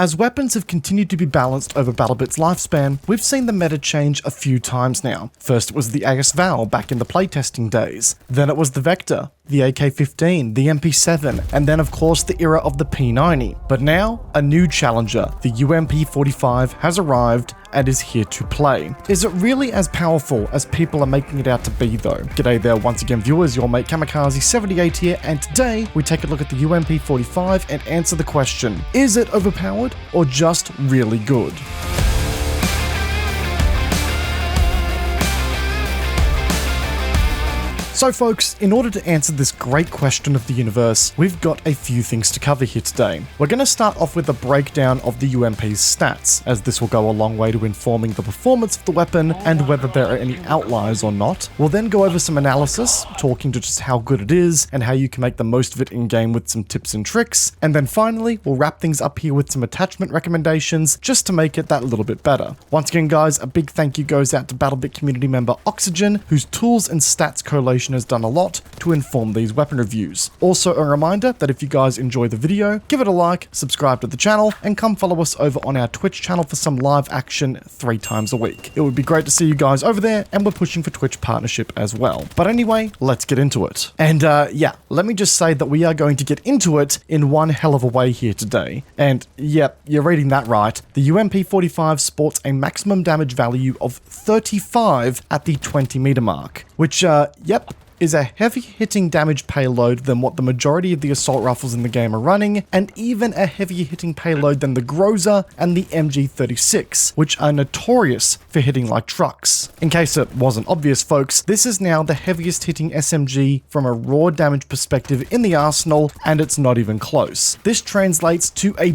As weapons have continued to be balanced over BattleBit's lifespan, we've seen the meta change a few times now. First it was the AS Val back in the playtesting days, then it was the Vector, the AK-15, the MP7, and then of course the era of the P90. But now, a new challenger, the UMP45, has arrived and is here to play. Is it really as powerful as people are making it out to be though? G'day there once again viewers, your mate Kamikaze78 here, and today we take a look at the UMP45 and answer the question, is it overpowered or just really good? So folks, in order to answer this great question of the universe, we've got a few things to cover here today. We're going to start off with a breakdown of the UMP's stats, as this will go a long way to informing the performance of the weapon and whether there are any outliers or not. We'll then go over some analysis, talking to just how good it is and how you can make the most of it in game with some tips and tricks. And then finally, we'll wrap things up here with some attachment recommendations just to make it that little bit better. Once again guys, a big thank you goes out to BattleBit community member Oxygen, whose tools and stats collation has done a lot to inform these weapon reviews. Also a reminder that if you guys enjoy the video, give it a like, subscribe to the channel, and come follow us over on our Twitch channel for some live action 3 times a week. It would be great to see you guys over there, and we're pushing for Twitch partnership as well. But anyway, let's get into it. And yeah, let me just say that we are going to get into it in one hell of a way here today. And yep, you're reading that right. The UMP45 sports a maximum damage value of 35 at the 20 meter mark, which yep, is a heavy hitting damage payload than what the majority of the assault rifles in the game are running, and even a heavier hitting payload than the Groza and the MG36, which are notorious for hitting like trucks. In case it wasn't obvious folks, this is now the heaviest hitting SMG from a raw damage perspective in the arsenal, and it's not even close. This translates to a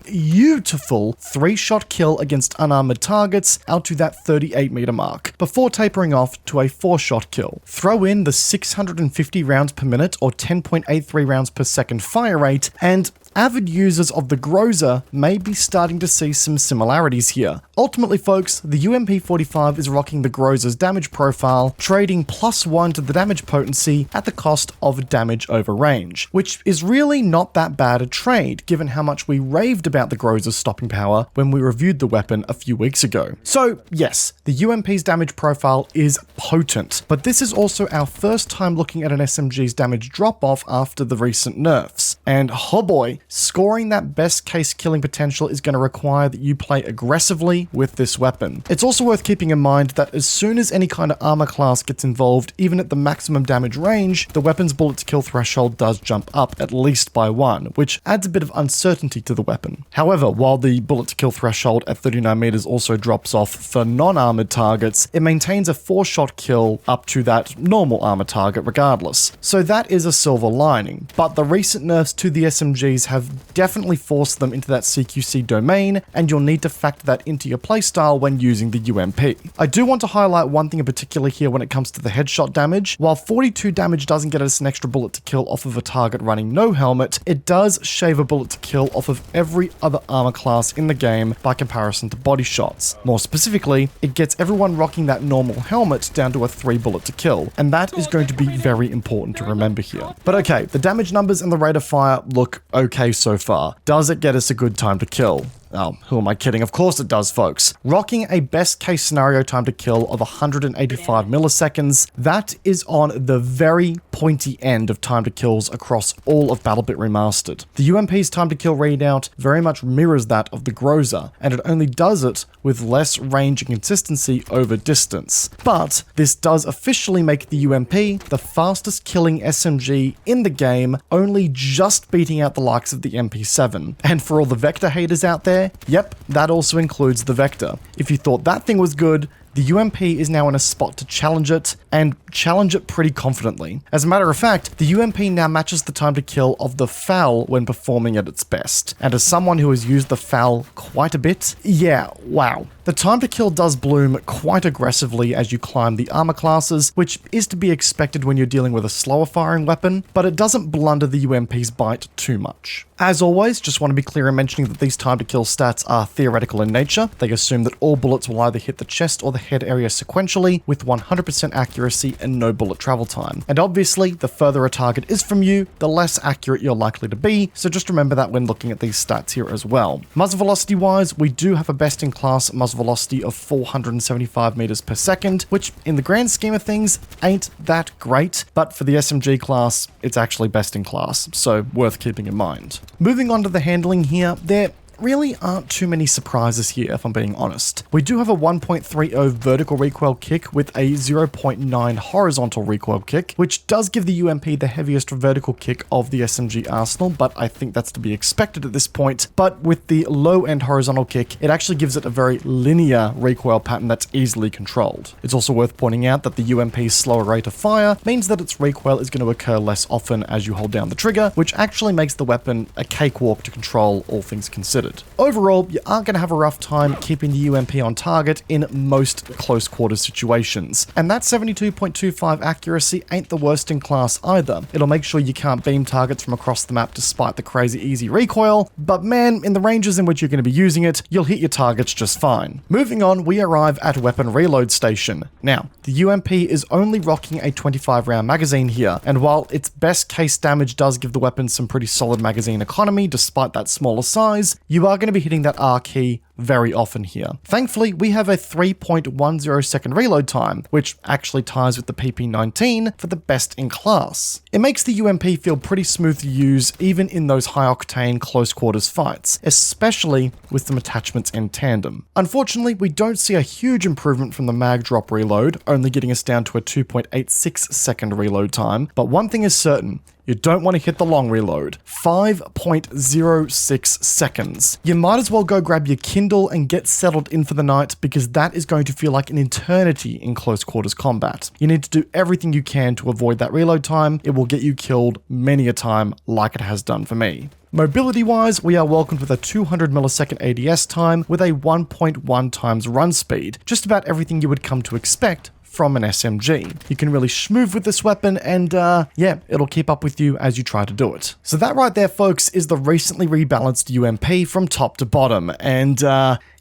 beautiful 3-shot kill against unarmored targets out to that 38 meter mark, before tapering off to a 4-shot kill. Throw in the 650 rounds per minute or 10.83 rounds per second fire rate, and avid users of the Groza may be starting to see some similarities here. Ultimately folks, the UMP45 is rocking the Groza's damage profile, trading +1 to the damage potency at the cost of damage over range, which is really not that bad a trade given how much we raved about the Groza's stopping power when we reviewed the weapon a few weeks ago. So yes, the UMP's damage profile is potent, but this is also our first time looking at an SMG's damage drop off after the recent nerfs. And oh boy, scoring that best case killing potential is going to require that you play aggressively with this weapon. It's also worth keeping in mind that as soon as any kind of armor class gets involved, even at the maximum damage range, the weapon's bullet to kill threshold does jump up at least by 1, which adds a bit of uncertainty to the weapon. However, while the bullet to kill threshold at 39 meters also drops off for non-armored targets, it maintains a 4-shot kill up to that normal armor target regardless. So that is a silver lining, but the recent nerfs to the SMGs have definitely forced them into that CQC domain, and you'll need to factor that into your playstyle when using the UMP. I do want to highlight one thing in particular here when it comes to the headshot damage. While 42 damage doesn't get us an extra bullet to kill off of a target running no helmet, it does shave a bullet to kill off of every other armor class in the game by comparison to body shots. More specifically, it gets everyone rocking that normal helmet down to a 3 bullet to kill, and that is going to be very important to remember here. But okay, the damage numbers and the rate of fire look okay so far. Does it get us a good time to kill? Oh, who am I kidding? Of course it does, folks. Rocking a best case scenario time to kill of 185 milliseconds, that is on the very pointy end of time to kills across all of BattleBit Remastered. The UMP's time to kill readout very much mirrors that of the Groza, and it only does it with less range and consistency over distance. But this does officially make the UMP the fastest killing SMG in the game, only just beating out the likes of the MP7. And for all the Vector haters out there, yep, that also includes the Vector. If you thought that thing was good, the UMP is now in a spot to challenge it, and challenge it pretty confidently. As a matter of fact, the UMP now matches the time to kill of the FAL when performing at its best. And as someone who has used the FAL quite a bit, yeah, wow. The time to kill does bloom quite aggressively as you climb the armor classes, which is to be expected when you're dealing with a slower firing weapon, but it doesn't blunder the UMP's bite too much. As always, just want to be clear in mentioning that these time to kill stats are theoretical in nature. They assume that all bullets will either hit the chest or the head area sequentially with 100% accuracy and no bullet travel time. And obviously, the further a target is from you, the less accurate you're likely to be, so just remember that when looking at these stats here as well. Muzzle velocity wise, we do have a best in class muzzle velocity of 475 meters per second, which in the grand scheme of things ain't that great, but for the SMG class, it's actually best in class, so worth keeping in mind. Moving on to the handling here, there really aren't too many surprises here, if I'm being honest. We do have a 1.30 vertical recoil kick with a 0.9 horizontal recoil kick, which does give the UMP the heaviest vertical kick of the SMG arsenal, but I think that's to be expected at this point. But with the low end horizontal kick, it actually gives it a very linear recoil pattern that's easily controlled. It's also worth pointing out that the UMP's slower rate of fire means that its recoil is going to occur less often as you hold down the trigger, which actually makes the weapon a cakewalk to control, all things considered. Overall, you aren't going to have a rough time keeping the UMP on target in most close quarters situations. And that 72.25 accuracy ain't the worst in class either. It'll make sure you can't beam targets from across the map despite the crazy easy recoil, but man, in the ranges in which you're going to be using it, you'll hit your targets just fine. Moving on, we arrive at weapon reload station. Now, the UMP is only rocking a 25 round magazine here, and while its best case damage does give the weapon some pretty solid magazine economy despite that smaller size, you are going to be hitting that R key very often here. Thankfully, we have a 3.10 second reload time, which actually ties with the PP19 for the best in class. It makes the UMP feel pretty smooth to use even in those high octane close quarters fights, especially with some attachments in tandem. Unfortunately, we don't see a huge improvement from the mag drop reload, only getting us down to a 2.86 second reload time, but one thing is certain, you don't want to hit the long reload. 5.06 seconds. You might as well go grab your Kindle and get settled in for the night because that is going to feel like an eternity in close quarters combat. You need to do everything you can to avoid that reload time. It will get you killed many a time like it has done for me. Mobility wise, we are welcomed with a 200 millisecond ADS time with a 1.1 times run speed. Just about everything you would come to expect from an SMG. You can really schmoove with this weapon and yeah, it'll keep up with you as you try to do it. So that right there, folks, is the recently rebalanced UMP from top to bottom. And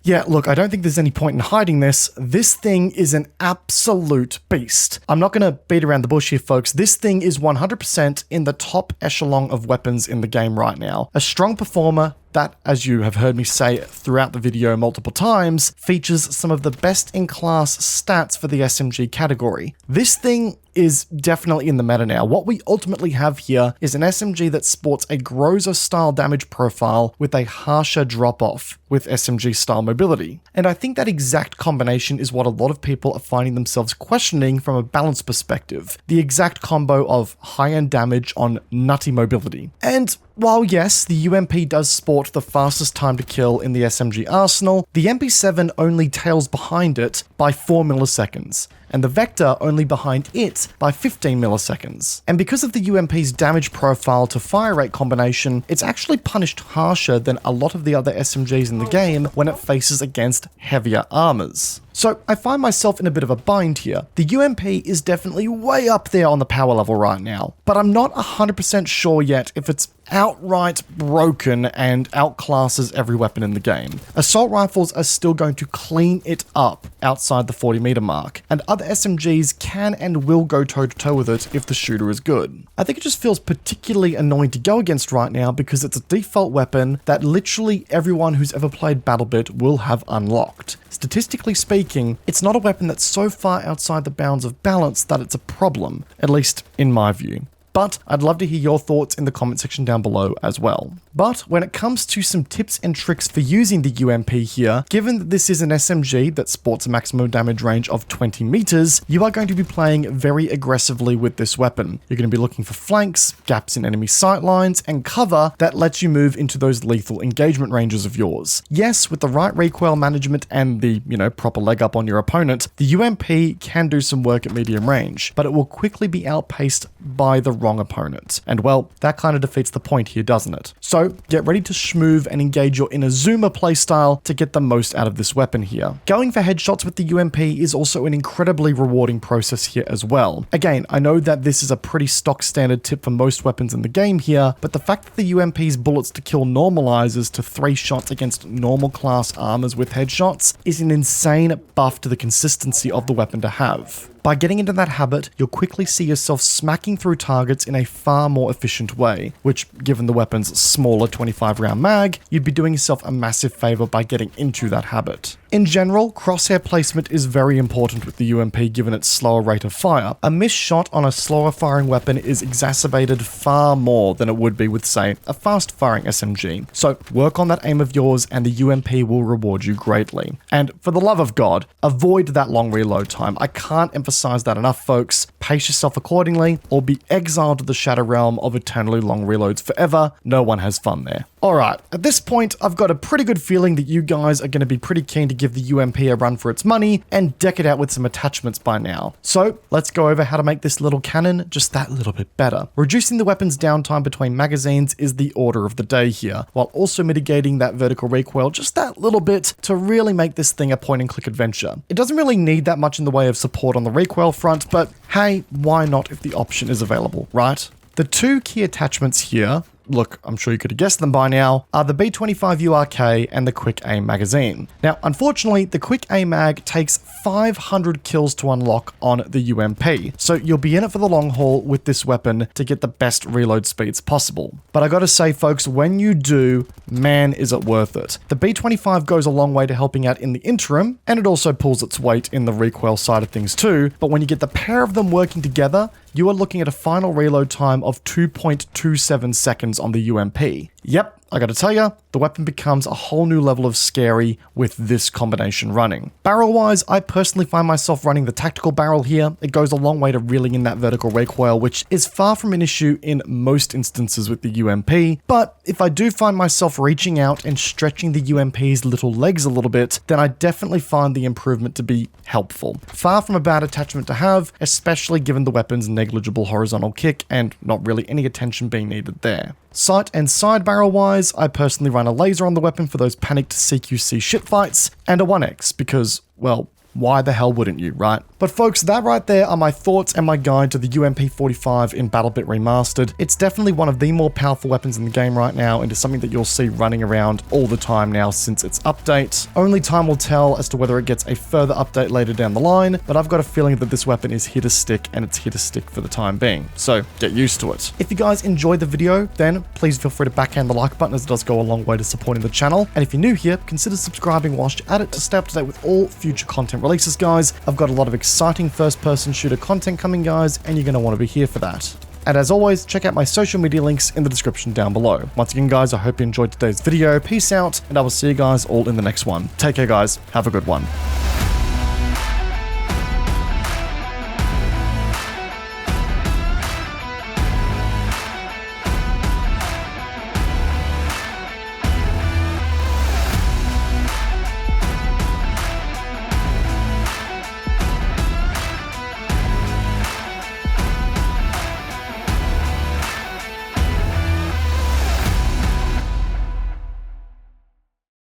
yeah, look, I don't think there's any point in hiding this. This thing is an absolute beast. I'm not going to beat around the bush here, folks. This thing is 100% in the top echelon of weapons in the game right now. A strong performer that, as you have heard me say throughout the video multiple times, features some of the best in class stats for the SMG category. This thing is definitely in the meta now. What we ultimately have here is an SMG that sports a Groza style damage profile with a harsher drop off with SMG style mobility. And I think that exact combination is what a lot of people are finding themselves questioning from a balance perspective. The exact combo of high end damage on nutty mobility. And while yes, the UMP does sport the fastest time to kill in the SMG arsenal, the MP7 only tails behind it by 4 milliseconds, and the Vector only behind it by 15 milliseconds. And because of the UMP's damage profile to fire rate combination, it's actually punished harsher than a lot of the other SMGs in the game when it faces against heavier armors. So I find myself in a bit of a bind here. The UMP is definitely way up there on the power level right now, but I'm not 100% sure yet if it's outright broken and outclasses every weapon in the game. Assault rifles are still going to clean it up outside the 40 meter mark, and other SMGs can and will go toe to toe with it if the shooter is good. I think it just feels particularly annoying to go against right now because it's a default weapon that literally everyone who's ever played BattleBit will have unlocked. Statistically speaking, it's not a weapon that's so far outside the bounds of balance that it's a problem, at least in my view. But I'd love to hear your thoughts in the comment section down below as well. But when it comes to some tips and tricks for using the UMP here, given that this is an SMG that sports a maximum damage range of 20 meters, you are going to be playing very aggressively with this weapon. You're going to be looking for flanks, gaps in enemy sight lines, and cover that lets you move into those lethal engagement ranges of yours. Yes, with the right recoil management and the, proper leg up on your opponent, the UMP can do some work at medium range, but it will quickly be outpaced by the wrong opponent. And well, that kind of defeats the point here, doesn't it? So get ready to schmoove and engage your Inazuma playstyle to get the most out of this weapon here. Going for headshots with the UMP is also an incredibly rewarding process here as well. Again, I know that this is a pretty stock standard tip for most weapons in the game here, but the fact that the UMP's bullets to kill normalizes to 3 shots against normal class armors with headshots is an insane buff to the consistency of the weapon to have. By getting into that habit, you'll quickly see yourself smacking through targets in a far more efficient way, which, given the weapon's smaller 25 round mag, you'd be doing yourself a massive favor by getting into that habit. In general, crosshair placement is very important with the UMP given its slower rate of fire. A missed shot on a slower firing weapon is exacerbated far more than it would be with, say, a fast firing SMG. So work on that aim of yours and the UMP will reward you greatly. And for the love of God, avoid that long reload time. I can't emphasize that enough, folks. Pace yourself accordingly or be exiled to the Shadow Realm of eternally long reloads forever. No one has fun there. Alright, at this point, I've got a pretty good feeling that you guys are going to be pretty keen to give the UMP a run for its money and deck it out with some attachments by now. So let's go over how to make this little cannon just that little bit better. Reducing the weapon's downtime between magazines is the order of the day here, while also mitigating that vertical recoil just that little bit to really make this thing a point and click adventure. It doesn't really need that much in the way of support on the recoil front, but hey, why not if the option is available, right? The 2 key attachments here, look, I'm sure you could have guessed them by now, are the B25 URK and the Quick Aim magazine. Now, unfortunately, the Quick Aim mag takes 500 kills to unlock on the UMP, so you'll be in it for the long haul with this weapon to get the best reload speeds possible. But I gotta say, folks, when you do, man, is it worth it. The B25 goes a long way to helping out in the interim, and it also pulls its weight in the recoil side of things too, but when you get the pair of them working together, you are looking at a final reload time of 2.27 seconds on the UMP. Yep, I gotta tell ya, the weapon becomes a whole new level of scary with this combination running. Barrel-wise, I personally find myself running the tactical barrel here. It goes a long way to reeling in that vertical recoil, which is far from an issue in most instances with the UMP, but if I do find myself reaching out and stretching the UMP's little legs a little bit, then I definitely find the improvement to be helpful. Far from a bad attachment to have, especially given the weapon's negligible horizontal kick and not really any attention being needed there. Sight and side barrel wise, I personally run a laser on the weapon for those panicked CQC shit fights, and a 1x because, well, why the hell wouldn't you, right? But folks, that right there are my thoughts and my guide to the UMP45 in BattleBit Remastered. It's definitely one of the more powerful weapons in the game right now and is something that you'll see running around all the time now since its update. Only time will tell as to whether it gets a further update later down the line, but I've got a feeling that this weapon is here to stick and it's here to stick for the time being, so get used to it. If you guys enjoyed the video, then please feel free to backhand the like button as it does go a long way to supporting the channel, and if you're new here, consider subscribing whilst you're at it to stay up to date with all future content releases, guys. I've got a lot of exciting first-person shooter content coming, guys, and you're going to want to be here for that. And as always, check out my social media links in the description down below. Once again, guys, I hope you enjoyed today's video. Peace out, and I will see you guys all in the next one. Take care, guys. Have a good one.